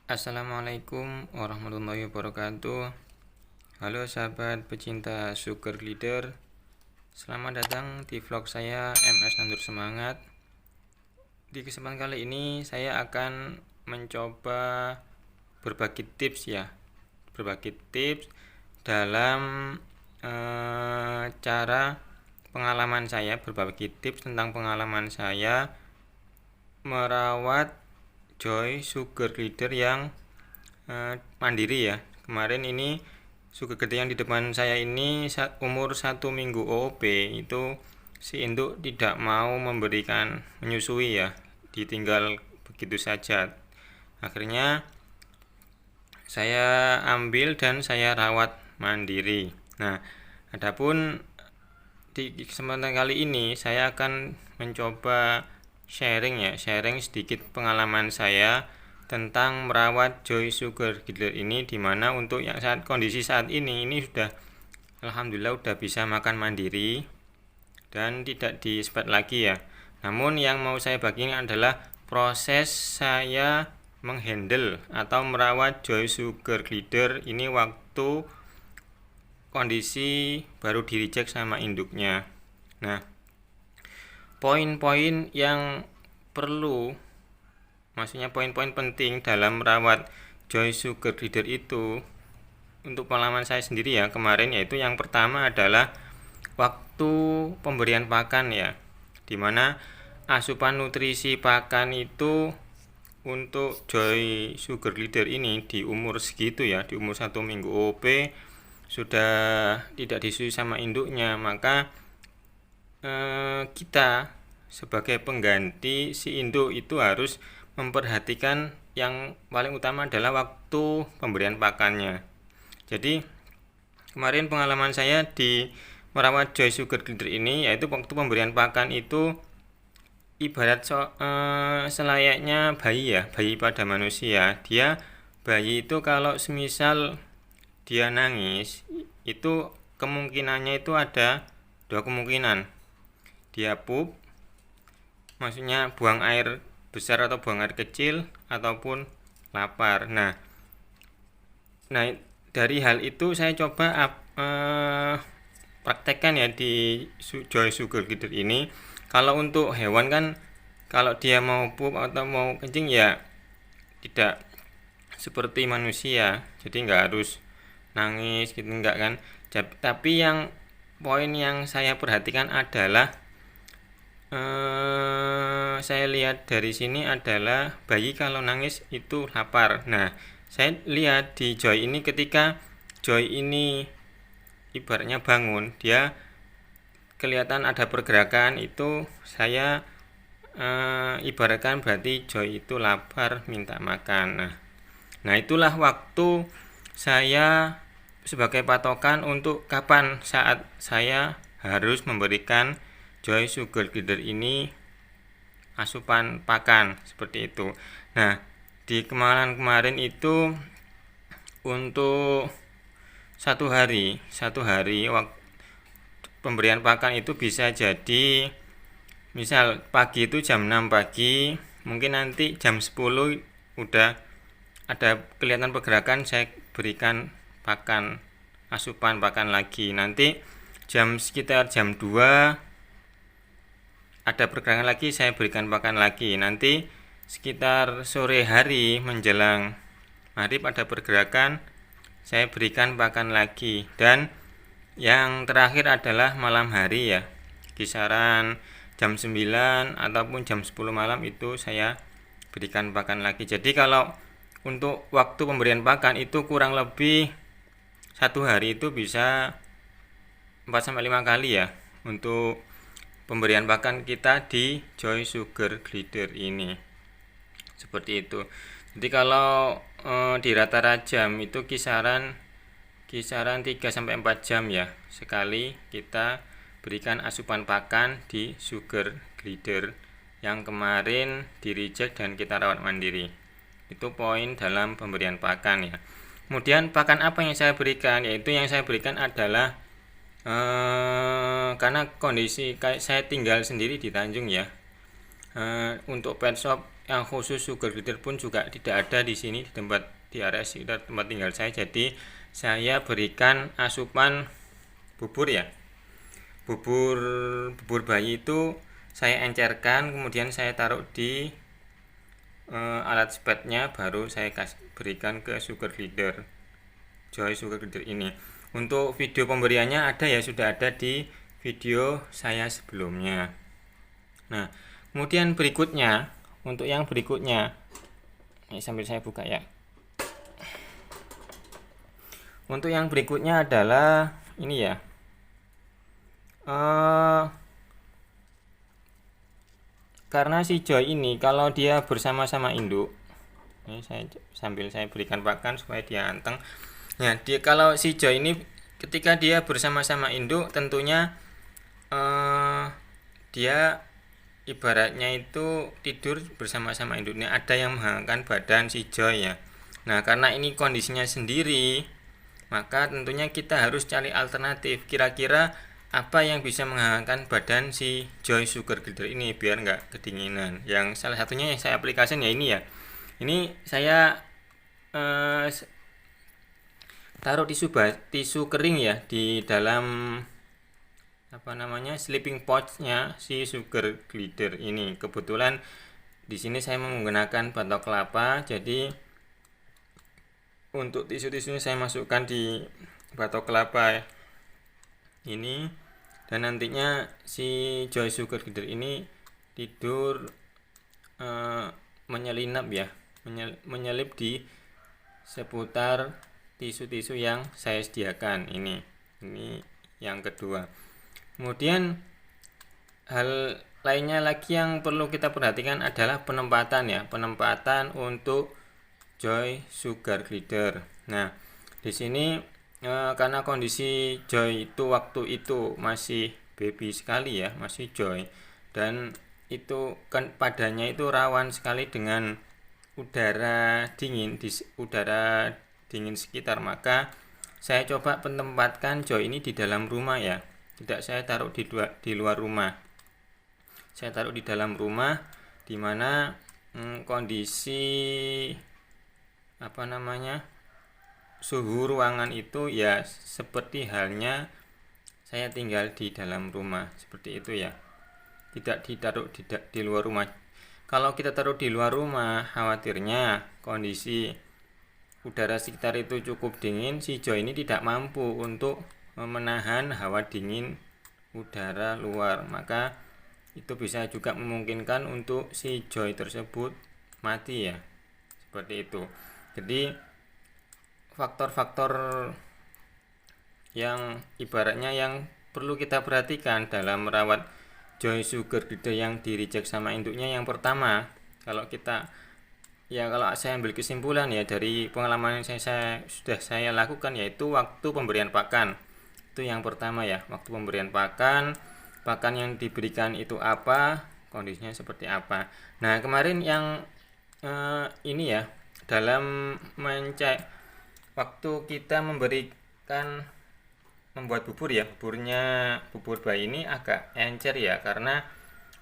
Assalamualaikum warahmatullahi wabarakatuh. Halo sahabat pecinta sugar glider, selamat datang di vlog saya MS Nandur Semangat. Di kesempatan kali ini saya akan mencoba berbagi tips dalam berbagi tips tentang pengalaman saya merawat Joy sugar glider yang mandiri ya. Kemarin ini sugar glider yang di depan saya ini umur 1 minggu OOP itu si induk tidak mau menyusui ya, ditinggal begitu saja. Akhirnya saya ambil dan saya rawat mandiri. Nah, adapun di kesempatan kali ini saya akan mencoba sharing sedikit pengalaman saya tentang merawat Joy sugar glider ini, dimana untuk yang kondisi saat ini sudah alhamdulillah udah bisa makan mandiri dan tidak dispet lagi ya. Namun yang mau saya bagikan adalah proses saya menghandle atau merawat Joy sugar glider ini waktu kondisi baru di reject sama induknya. Nah, poin-poin yang poin-poin penting dalam merawat Joy sugar glider itu untuk pengalaman saya sendiri ya kemarin, yaitu yang pertama adalah waktu pemberian pakan ya, dimana asupan nutrisi pakan itu untuk Joy sugar glider ini di umur segitu ya, di umur 1 minggu OP sudah tidak disusui sama induknya, maka kita sebagai pengganti si induk itu harus memperhatikan yang paling utama adalah waktu pemberian pakannya. Jadi kemarin pengalaman saya di merawat Joy sugar glider ini, yaitu waktu pemberian pakan itu ibarat selayaknya bayi pada manusia. Bayi itu kalau semisal dia nangis, itu kemungkinannya itu ada dua kemungkinan. Dia pup, maksudnya buang air besar atau buang air kecil, ataupun lapar. Nah dari hal itu saya coba praktekkan ya di Joy sugar glider ini. Kalau untuk hewan kan, kalau dia mau pup atau mau kencing ya tidak seperti manusia, jadi nggak harus nangis gitu, enggak kan. Tapi poin yang saya perhatikan adalah saya lihat dari sini adalah bayi kalau nangis itu lapar. Nah, saya lihat di Joy ini, ketika Joy ini ibaratnya bangun, dia kelihatan ada pergerakan, itu saya ibaratkan berarti Joy itu lapar, minta makan. Nah itulah waktu saya sebagai patokan untuk kapan saat saya harus memberikan Joy sugar glider ini asupan pakan, seperti itu. Nah, di kemarin itu untuk satu hari waktu pemberian pakan itu bisa jadi misal pagi itu jam 6 pagi, mungkin nanti jam 10 udah ada kelihatan pergerakan, saya berikan asupan pakan lagi. Nanti sekitar jam 2 ada pergerakan lagi, saya berikan pakan lagi. Nanti sekitar sore hari menjelang maghrib ada pergerakan, saya berikan pakan lagi. Dan yang terakhir adalah malam hari ya, kisaran jam 9 ataupun jam 10 malam itu saya berikan pakan lagi. Jadi kalau untuk waktu pemberian pakan itu kurang lebih satu hari itu bisa 4-5 kali ya untuk pemberian pakan kita di Joy sugar glider ini, seperti itu. Jadi kalau di rata-rata jam itu kisaran 3-4 jam ya sekali kita berikan asupan pakan di sugar glider yang kemarin di reject dan kita rawat mandiri. Itu poin dalam pemberian pakan ya. Kemudian pakan apa yang saya berikan, yaitu yang saya berikan adalah karena kondisi kayak saya tinggal sendiri di Tanjung ya, untuk pet shop yang khusus sugar glider pun juga tidak ada di sini di area sekitar tempat tinggal saya. Jadi saya berikan asupan bubur ya. Bubur bayi itu saya encerkan, kemudian saya taruh di alat spatnya, baru saya berikan ke sugar glider, Joy sugar glider ini. Untuk video pemberiannya ada ya, sudah ada di video saya sebelumnya. Nah, kemudian berikutnya, untuk yang berikutnya, ini sambil saya buka ya. Untuk yang berikutnya adalah ini ya. Karena si Joy ini kalau dia bersama-sama induk, ini sambil saya berikan pakan supaya dia anteng. Nah, kalau si Joy ini ketika dia bersama-sama induk, tentunya dia ibaratnya itu tidur bersama-sama induknya. Ada yang menghangangkan badan si Joy ya. Nah, karena ini kondisinya sendiri, maka tentunya kita harus cari alternatif. Kira-kira apa yang bisa menghangangkan badan si Joy sugar glider ini biar nggak kedinginan. Yang salah satunya yang saya aplikasikan ya ini ya. Ini saya taruh tisu kering ya di dalam sleeping pouch-nya si sugar glider ini. Kebetulan di sini saya menggunakan batok kelapa, jadi untuk tisu-tisunya saya masukkan di batok kelapa ini, dan nantinya si Joy sugar glider ini tidur menyelinap ya, menyelip di seputar tisu-tisu yang saya sediakan ini yang kedua. Kemudian hal lainnya lagi yang perlu kita perhatikan adalah penempatan ya, penempatan untuk Joy sugar glider. Nah, di sini karena kondisi Joy itu waktu itu masih baby sekali ya, masih Joy, dan itu kan padanya itu rawan sekali dengan udara dingin sekitar, maka saya coba menempatkan Joy ini di dalam rumah ya, tidak saya taruh di luar rumah. Saya taruh di dalam rumah, dimana kondisi suhu ruangan itu ya seperti halnya saya tinggal di dalam rumah, seperti itu ya, tidak ditaruh di luar rumah. Kalau kita taruh di luar rumah, khawatirnya kondisi udara sekitar itu cukup dingin, si Joy ini tidak mampu untuk menahan hawa dingin udara luar, maka itu bisa juga memungkinkan untuk si Joy tersebut mati ya, seperti itu. Jadi faktor-faktor yang ibaratnya yang perlu kita perhatikan dalam merawat Joy sugar glider yang di reject sama induknya, yang pertama, kalau saya ambil kesimpulan ya dari pengalaman yang sudah saya lakukan, yaitu waktu pemberian pakan. Itu yang pertama ya, waktu pemberian pakan yang diberikan itu apa, kondisinya seperti apa. Nah, kemarin yang ini ya, dalam mencek waktu kita membuat bubur ya, bubur bayi ini agak encer ya, karena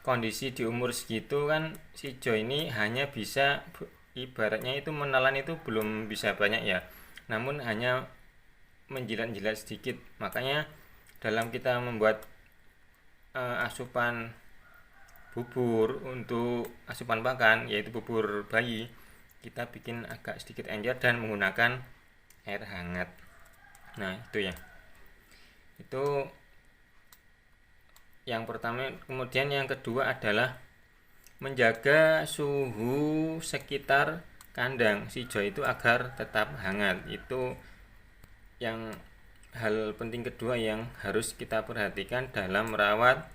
kondisi di umur segitu kan si Joy ini hanya bisa ibaratnya itu menelan itu belum bisa banyak ya, namun hanya menjilat-jilat sedikit. Makanya dalam kita membuat asupan bubur untuk asupan pakan, yaitu bubur bayi, kita bikin agak sedikit encer dan menggunakan air hangat. Nah, itu ya, itu yang pertama. Kemudian yang kedua adalah menjaga suhu sekitar kandang si Joy itu agar tetap hangat. Itu yang hal penting kedua yang harus kita perhatikan dalam merawat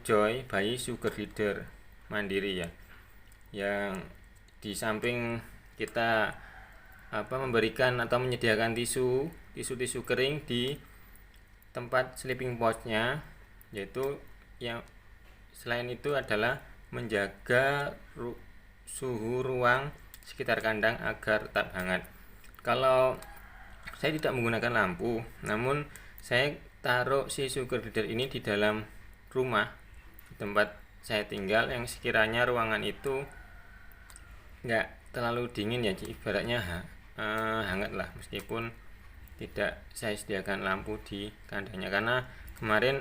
Joy bayi sugar glider mandiri ya, yang di samping kita memberikan atau menyediakan tisu kering di tempat sleeping pouch-nya, yaitu yang selain itu adalah menjaga suhu ruang sekitar kandang agar tetap hangat. Kalau saya tidak menggunakan lampu, namun saya taruh si sugar glider ini di dalam rumah, di tempat saya tinggal yang sekiranya ruangan itu nggak terlalu dingin ya, ibaratnya hangat lah, meskipun tidak saya sediakan lampu di kandangnya. Karena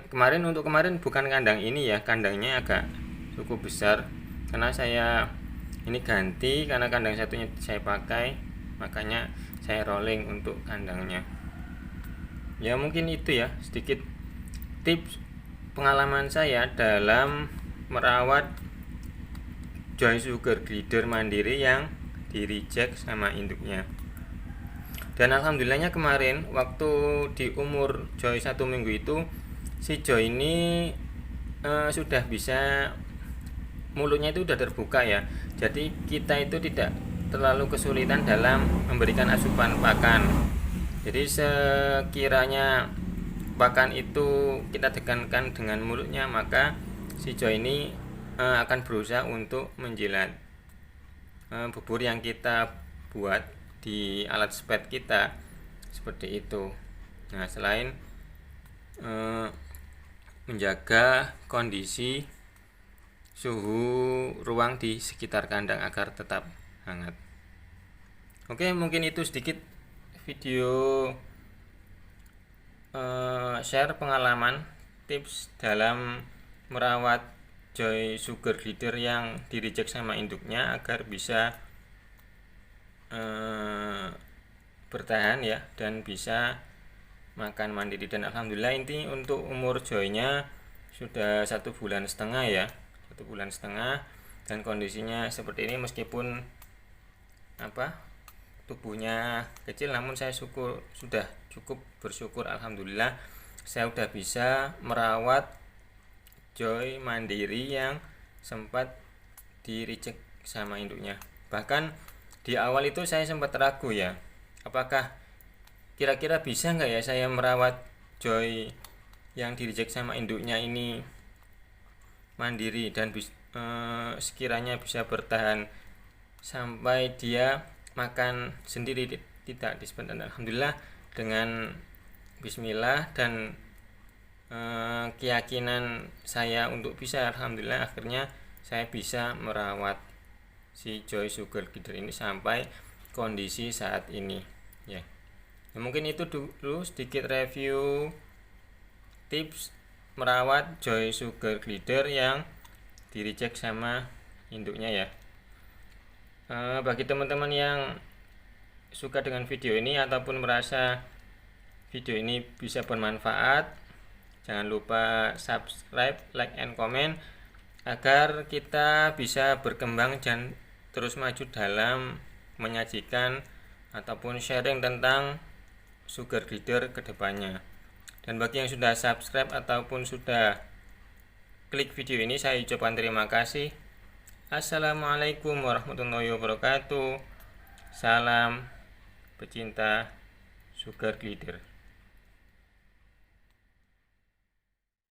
kemarin bukan kandang ini ya, kandangnya agak cukup besar, karena saya ini ganti karena kandang satunya saya pakai, makanya saya rolling untuk kandangnya. Ya mungkin itu ya sedikit tips pengalaman saya dalam merawat Joy Sugar Glider mandiri yang di reject sama induknya. Dan alhamdulillahnya kemarin waktu di umur Joy 1 minggu itu, si Joy ini sudah bisa, mulutnya itu sudah terbuka ya, jadi kita itu tidak terlalu kesulitan dalam memberikan asupan pakan. Jadi sekiranya pakan itu kita tekankan dengan mulutnya, maka si Joy ini akan berusaha untuk menjilat bubur yang kita buat di alat spet kita, seperti itu. Nah, selain menjaga kondisi suhu ruang di sekitar kandang agar tetap hangat. Oke, mungkin itu sedikit video share pengalaman tips dalam merawat Joy Sugar Glider yang di reject sama induknya agar bisa bertahan ya, dan bisa makan mandiri. Dan alhamdulillah ini untuk umur Joy-nya sudah 1,5 bulan ya, 1,5 bulan, dan kondisinya seperti ini. Meskipun tubuhnya kecil, namun saya sudah cukup bersyukur, alhamdulillah saya sudah bisa merawat Joy mandiri yang sempat di reject sama induknya. Bahkan di awal itu saya sempat ragu ya, apakah kira-kira bisa nggak ya saya merawat Joy yang di reject sama induknya ini mandiri dan sekiranya bisa bertahan sampai dia makan sendiri, tidak dispen. Dan alhamdulillah dengan bismillah dan keyakinan saya untuk bisa, alhamdulillah akhirnya saya bisa merawat si Joy Sugar Glider ini sampai kondisi saat ini ya. Mungkin itu dulu sedikit review tips merawat Joy Sugar Glider yang di reject sama induknya ya. Bagi teman-teman yang suka dengan video ini ataupun merasa video ini bisa bermanfaat, jangan lupa subscribe, like, and comment agar kita bisa berkembang dan terus maju dalam menyajikan ataupun sharing tentang Sugar Glider ke depannya. Dan bagi yang sudah subscribe ataupun sudah klik video ini, saya ucapkan terima kasih. Assalamualaikum warahmatullahi wabarakatuh. Salam pecinta Sugar Glider.